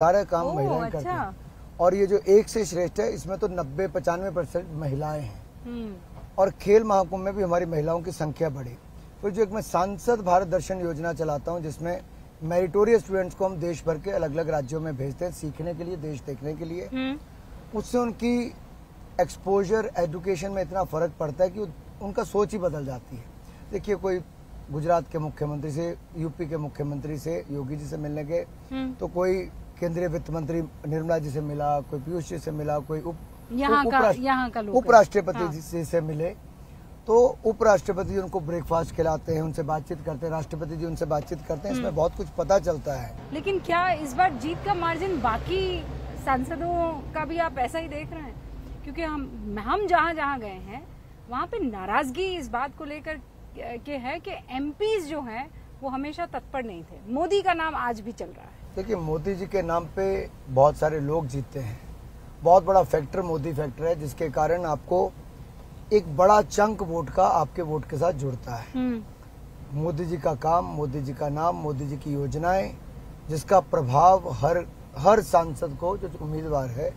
सारे काम महिलाएं करती हैं। और ये जो एक से श्रेष्ठ है, इसमें तो 90-95% महिलाएं हैं। और खेल महाकुंभ में भी हमारी महिलाओं की संख्या बढ़ी। तो जो एक मैं सांसद भारत दर्शन योजना चलाता हूं, जिसमें मेरिटोरियस स्टूडेंट्स को हम देश भर के अलग अलग राज्यों में भेजते हैं सीखने के लिए, देश देखने के लिए। उससे उनकी एक्सपोजर एजुकेशन में इतना फर्क पड़ता है कि उनका सोच ही बदल जाती है। देखिए, कोई गुजरात के मुख्यमंत्री से, यूपी के मुख्यमंत्री से, योगी जी से मिलने गए तो कोई केंद्रीय वित्त मंत्री निर्मला जी से मिला, कोई पीयूष जी से मिला, कोई उपराष्ट्रपति जी से मिले, तो उपराष्ट्रपति जी उनको ब्रेकफास्ट खिलाते हैं, उनसे बातचीत करते हैं, राष्ट्रपति जी उनसे बातचीत करते हैं। इसमें बहुत कुछ पता चलता है। लेकिन क्या इस बार जीत का मार्जिन बाकी सांसदों का भी आप ऐसा ही देख रहे हैं? क्योंकि हम जहाँ गए हैं वहाँ पे नाराजगी इस बात को लेकर के है कि एमपीज जो हैं वो हमेशा तत्पर नहीं थे। मोदी का नाम आज भी चल रहा है। देखिए, मोदी जी के नाम पे बहुत सारे लोग जीतते हैं। बहुत बड़ा फैक्टर मोदी फैक्टर है, जिसके कारण आपको एक बड़ा चंक वोट का आपके वोट के साथ जुड़ता है। मोदी जी का काम, मोदी जी का नाम, मोदी जी की योजनाएं, जिसका प्रभाव हर सांसद को, जो उम्मीदवार है,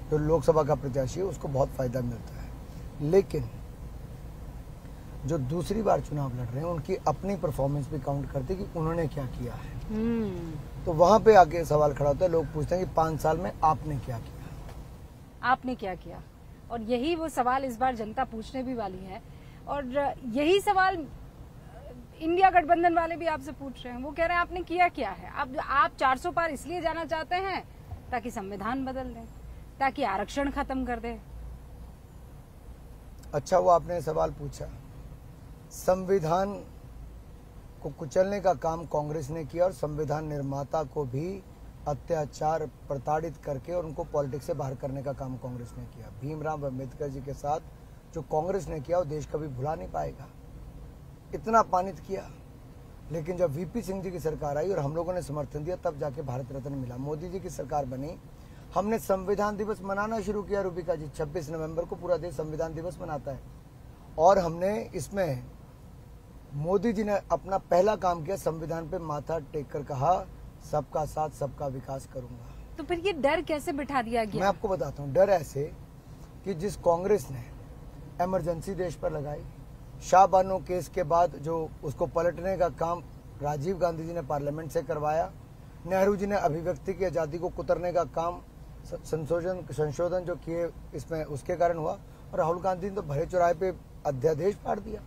जो लोकसभा का प्रत्याशी है, उसको बहुत फायदा मिलता है। लेकिन जो दूसरी बार चुनाव लड़ रहे हैं, उनकी अपनी परफॉर्मेंस भी काउंट करती है कि उन्होंने क्या किया है। तो वहां पे आके सवाल खड़ा होता है। लोग पूछते हैं कि 5 साल में आपने क्या किया, आपने क्या किया। और यही वो सवाल इस बार जनता पूछने भी वाली है। और यही सवाल इंडिया गठबंधन वाले भी आपसे पूछ रहे हैं। वो कह रहे हैं आपने किया क्या है। आप 400 पार इसलिए जाना चाहते हैं ताकि संविधान बदल दें, ताकि आरक्षण खत्म कर दे। अच्छा, वो आपने सवाल पूछा। संविधान को कुचलने का काम कांग्रेस ने किया और संविधान निर्माता को भी अत्याचार, प्रताड़ित करके और उनको पॉलिटिक्स से बाहर करने का काम कांग्रेस ने किया। भीमराव अंबेडकर जी के साथ जो कांग्रेस ने किया वो देश कभी भुला नहीं पाएगा। इतना अपमानित किया। लेकिन जब वीपी सिंह जी की सरकार आई और हम लोगों ने समर्थन दिया, तब जाके भारत रत्न मिला। मोदी जी की सरकार बनी, हमने संविधान दिवस मनाना शुरू किया। रूबिका जी, 26 नवंबर को पूरा देश संविधान दिवस मनाता है। और हमने इसमें मोदी जी ने अपना पहला काम किया, संविधान पे माथा टेक कर कहा, सबका साथ सबका विकास करूंगा। तो फिर ये डर कैसे बिठा दिया गया? मैं आपको बताता हूँ। डर ऐसे कि जिस कांग्रेस ने इमरजेंसी देश पर लगाई, शाहबानो केस के बाद जो उसको पलटने का काम राजीव गांधी जी ने पार्लियामेंट से करवाया, नेहरू जी ने अभिव्यक्ति की आजादी को कुतरने का काम, संशोधन जो किए इसमें, उसके कारण हुआ। और राहुल गांधी ने तो भरे चौराहे पे अध्यादेश फाड़ दिया।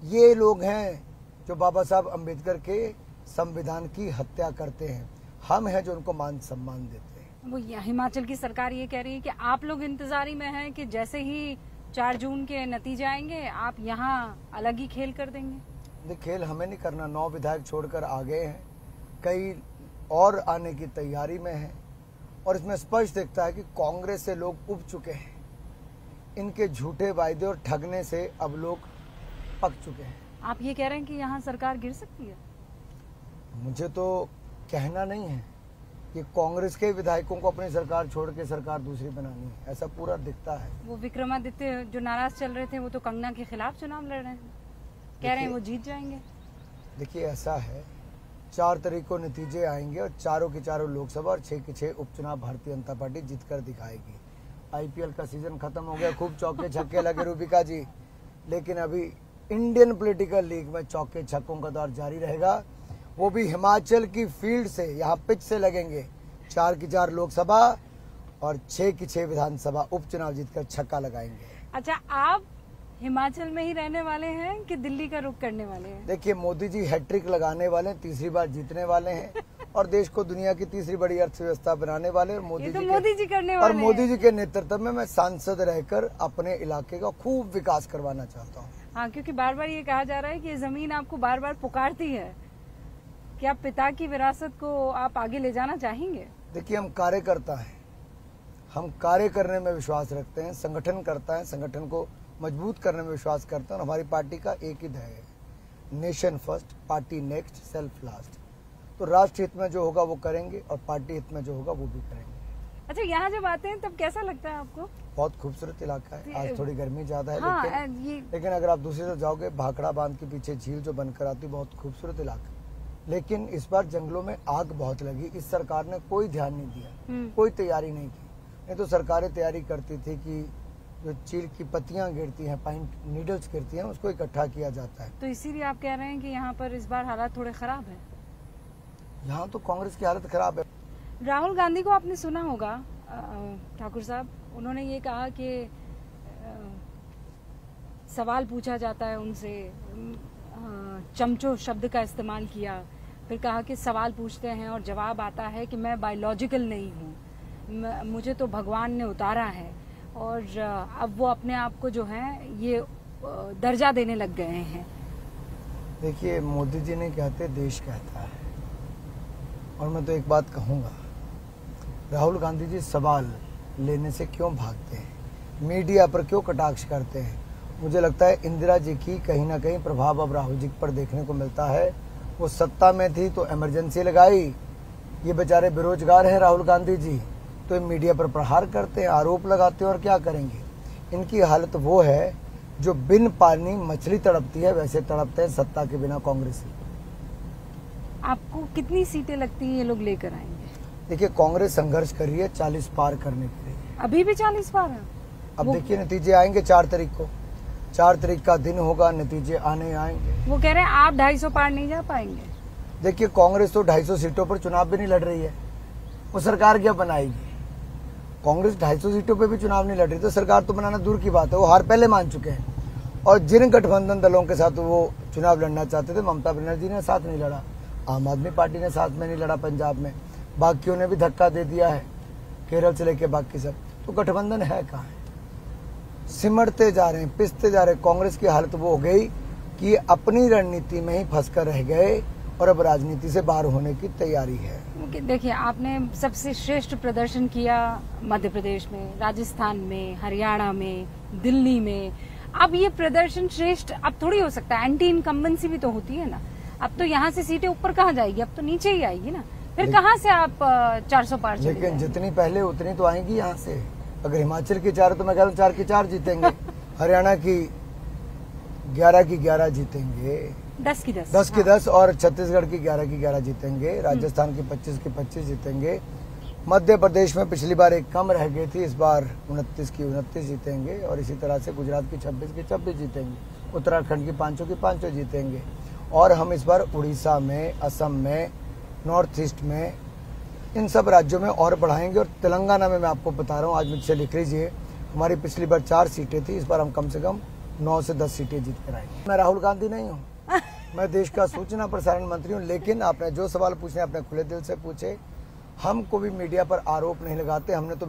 ये लोग हैं जो बाबा साहब अम्बेडकर के संविधान की हत्या करते हैं। हम हैं जो उनको मान सम्मान देते हैं। वो हिमाचल की सरकार ये कह रही है कि आप लोग इंतजारी में हैं कि जैसे ही 4 जून के नतीजे आएंगे आप यहाँ अलग ही खेल कर देंगे। खेल हमें नहीं करना। 9 विधायक छोड़कर आ गए हैं, कई और आने की तैयारी में हैं। और इसमें स्पष्ट दिखता है कि कांग्रेस से लोग उब चुके हैं। इनके झूठे वायदे और ठगने से अब लोग पक चुके हैं। आप ये कह रहे हैं कि यहाँ सरकार गिर सकती है? मुझे तो कहना नहीं है कि कांग्रेस के विधायकों को अपनी सरकार छोड़ के सरकार दूसरी बनानी है, ऐसा पूरा दिखता है। वो विक्रमादित्य जो नाराज चल रहे थे, वो तो कंगना के खिलाफ चुनाव लड़ रहे हैं, कह रहे हैं वो जीत जाएंगे। देखिए, ऐसा है, 4 तारीख को नतीजे आएंगे और चारों के चारों लोकसभा और 6 के 6 उपचुनाव भारतीय जनता पार्टी जीत कर दिखाएगी। आईपीएल का सीजन खत्म हो गया, खूब चौके छक्के लगे रूबिका जी, लेकिन अभी इंडियन पॉलिटिकल लीग में चौके छक्कों का दौर जारी रहेगा। वो भी हिमाचल की फील्ड से, यहाँ पिच से लगेंगे। 4 की 4 लोकसभा और 6 की 6 विधानसभा उपचुनाव जीतकर छक्का लगाएंगे। अच्छा, आप हिमाचल में ही रहने वाले हैं कि दिल्ली का रुख करने वाले हैं? देखिए, मोदी जी हैट्रिक लगाने वाले हैं, तीसरी बार जीतने वाले हैं और देश को दुनिया की तीसरी बड़ी अर्थव्यवस्था बनाने वाले हैं। मोदी जी करने वाले। और मोदी जी के नेतृत्व में मैं सांसद रहकर अपने इलाके का खूब विकास करवाना चाहता हूँ। हाँ, क्योंकि बार बार ये कहा जा रहा है कि ये जमीन आपको बार बार पुकारती है। क्या पिता की विरासत को आप आगे ले जाना चाहेंगे? देखिए, हम कार्यकर्ता हैं, हम कार्य करने में विश्वास रखते हैं। संगठन करता है, संगठन को मजबूत करने में विश्वास करते हैं। और हमारी पार्टी का एक ही ध्येय है, nation first, party next, self last. तो राष्ट्र हित में जो होगा वो करेंगे और पार्टी हित में जो होगा वो भी करेंगे। अच्छा, यहाँ जब आते हैं तब कैसा लगता है आपको? बहुत खूबसूरत इलाका है। आज थोड़ी गर्मी ज्यादा है, हाँ, लेकिन अगर आप दूसरी तरफ जाओगे, भाखड़ा बांध के पीछे झील जो बनकर आती है, बहुत खूबसूरत इलाका है। लेकिन इस बार जंगलों में आग बहुत लगी। इस सरकार ने कोई ध्यान नहीं दिया, कोई तैयारी नहीं की। नहीं तो सरकारें तैयारी करती थी कि जो चीड़ की पत्तियां गिरती हैं, पाइन नीडल्स गिरती हैं, उसको इकट्ठा किया जाता है। तो इसीलिए आप कह रहे हैं कि यहाँ पर इस बार हालात थोड़े खराब है। यहाँ तो कांग्रेस की हालत खराब है। राहुल गांधी को आपने सुना होगा ठाकुर साहब, उन्होंने ये कहा कि सवाल पूछा जाता है उनसे, चमचो शब्द का इस्तेमाल किया, फिर कहा कि सवाल पूछते हैं और जवाब आता है कि मैं बायोलॉजिकल नहीं हूँ, मुझे तो भगवान ने उतारा है। और अब वो अपने आप को जो है ये दर्जा देने लग गए हैं। देखिए, मोदी जी ने कहते देश कहता है, और मैं तो एक बात कहूँगा, राहुल गांधी जी सवाल लेने से क्यों भागते हैं, मीडिया पर क्यों कटाक्ष करते हैं। मुझे लगता है इंदिरा जी की कहीं ना कहीं प्रभाव अब राहुल जी पर देखने को मिलता है। वो सत्ता में थी तो इमरजेंसी लगाई, ये बेचारे बेरोजगार हैं राहुल गांधी जी, तो मीडिया पर प्रहार करते हैं, आरोप लगाते हैं, और क्या करेंगे। इनकी हालत वो है जो बिन पानी मछली तड़पती है, वैसे तड़पते हैं सत्ता के बिना कांग्रेसी। आपको कितनी सीटें लगती हैं ये लोग लेकर आएंगे? देखिए, कांग्रेस संघर्ष कर रही है 40 पार करने के लिए। अभी भी 40 पार है। अब देखिए नतीजे आएंगे 4 तारीख को, 4 तारीख का दिन होगा, नतीजे आएंगे। वो कह रहे हैं आप 250 पार नहीं जा पाएंगे। देखिए, कांग्रेस तो 250 सीटों पर चुनाव भी नहीं लड़ रही है, वो सरकार क्या बनाएगी। कांग्रेस 250 सीटों पे भी चुनाव नहीं लड़ रही, तो सरकार तो बनाना दूर की बात है, वो हार पहले मान चुके हैं। और जिन गठबंधन दलों के साथ वो चुनाव लड़ना चाहते थे, ममता बनर्जी ने साथ नहीं लड़ा, आम आदमी पार्टी ने साथ में नहीं लड़ा पंजाब में, बाकियों ने भी धक्का दे दिया है, केरल से लेके बाकी सब। तो गठबंधन है कहाँ है, सिमटते जा रहे हैं, पिसते जा रहे हैं। कांग्रेस की हालत वो हो गई कि अपनी रणनीति में ही फंसकर रह गए और अब राजनीति से बाहर होने की तैयारी है। देखिए, आपने सबसे श्रेष्ठ प्रदर्शन किया मध्य प्रदेश में, राजस्थान में, हरियाणा में, दिल्ली में। अब ये प्रदर्शन श्रेष्ठ अब थोड़ी हो सकता है, एंटी इनकम्बेंसी भी तो होती है ना। अब तो यहाँ से सीटें ऊपर कहाँ जाएगी, अब तो नीचे ही आएगी ना। फिर कहाँ से आप 400 पार चले लेकिन जितनी पहले उतनी तो आएंगी यहाँ से। अगर हिमाचल की 4 तो मैं कह रहा हूँ 4 की 4 जीतेंगे, हरियाणा की 11 की 11 जीतेंगे, 10 की 10, 10 की 10, और छत्तीसगढ़ की 11 की 11 जीतेंगे, राजस्थान की 25 की 25 जीतेंगे। मध्य प्रदेश में पिछली बार एक कम रह गई थी, इस बार 29 की 29 जीतेंगे, और इसी तरह से गुजरात की 26 की 26 जीतेंगे, उत्तराखंड की 5 की 5 जीतेंगे। और हम इस बार उड़ीसा में, असम में, नॉर्थ ईस्ट में, इन सब राज्यों में और बढ़ाएंगे। और तेलंगाना में मैं आपको बता रहा हूँ, आज मुझसे लिख लीजिए, हमारी पिछली बार 4 सीटें थी, इस बार हम कम से कम 9 से 10 सीटें जीत कर आएंगे। मैं राहुल गांधी नहीं हूँ, मैं देश का सूचना प्रसारण मंत्री हूँ। लेकिन आपने जो सवाल पूछे अपने खुले दिल से पूछे, हमको भी मीडिया पर आरोप नहीं लगाते। हमने तो